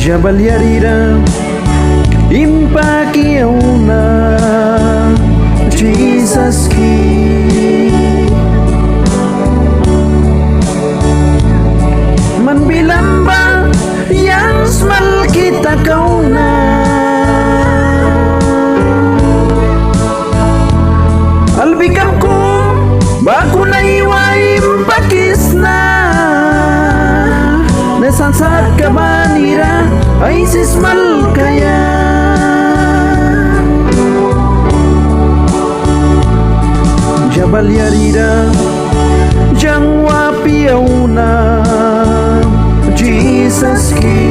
Jabal Yarira Impakiauna Jesus ki Man bilamba yang smal kita kauna Albikam ko baku na iwaim pakisna Nesansat kabanira ay sismal kaya Jabal Yarira Jangwa piauna Jesus ki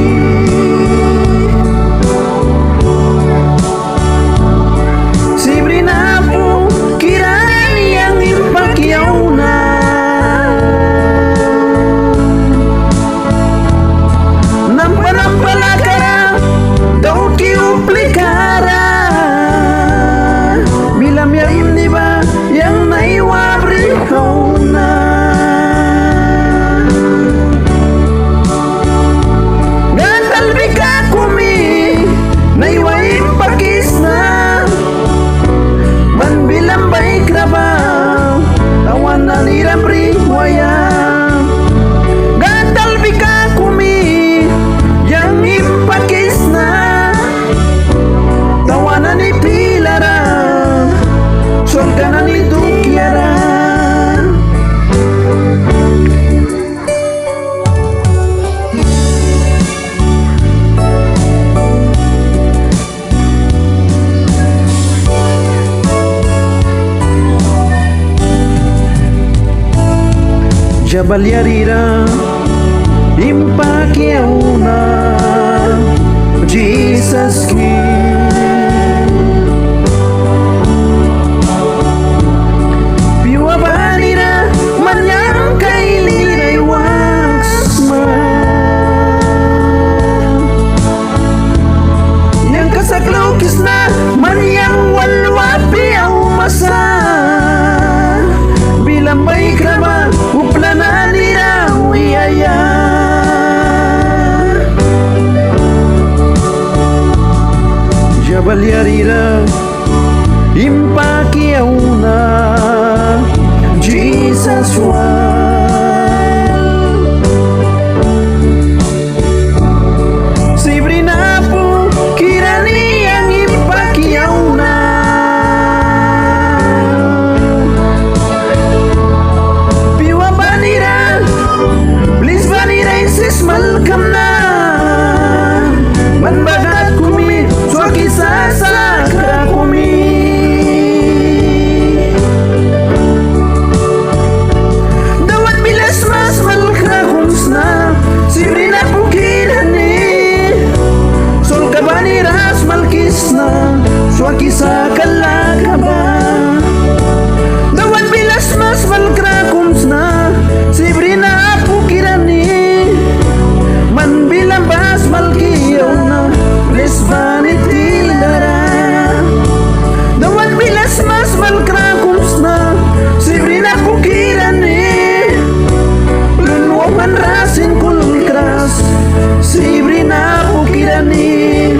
Sibrina po kiraan yang impakiauna Nampalakara daw kiuplikara Bilam yaim diba yang naiwabri kauna Gandal bika kumi naiwaim pakisna Man bilam baik raba tawan naliram riwaya Gandal bika kumi yang impakisna tawanan ni pilara solkanan ni dukiara Jabal Yarira Impakiauna Jesus ki Piwa banira manyang kailiray waksma Yang kasaklaw kisna manyang walwapi au masa Bilang baik rama uplana nira uyaya Jabal Yarira Impakiauna Jesus wa Sibrina po kirani yang impakiauna Piwa banira Please banira insis malkam na Man bagat kumi Swaki sasakra kumi Dawat bilas mas malkra kumsna Sibrina pukilani Sol kabani ras malkisna Swaki sakalakaba Dawat bilas mas malkra kumsna Sibrina pukilani Man bilang bas malkiyauna Lesbanit tilara Dawat bilas mas malkra kumsna Sibrina pukilani Lunwaman rasin kulkras Sibrina pukilani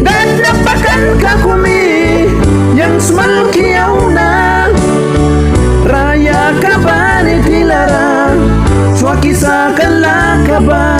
Ganda pakan kakumi Yang smalkiyauna Raya kabani tilara Swaki sakalakaba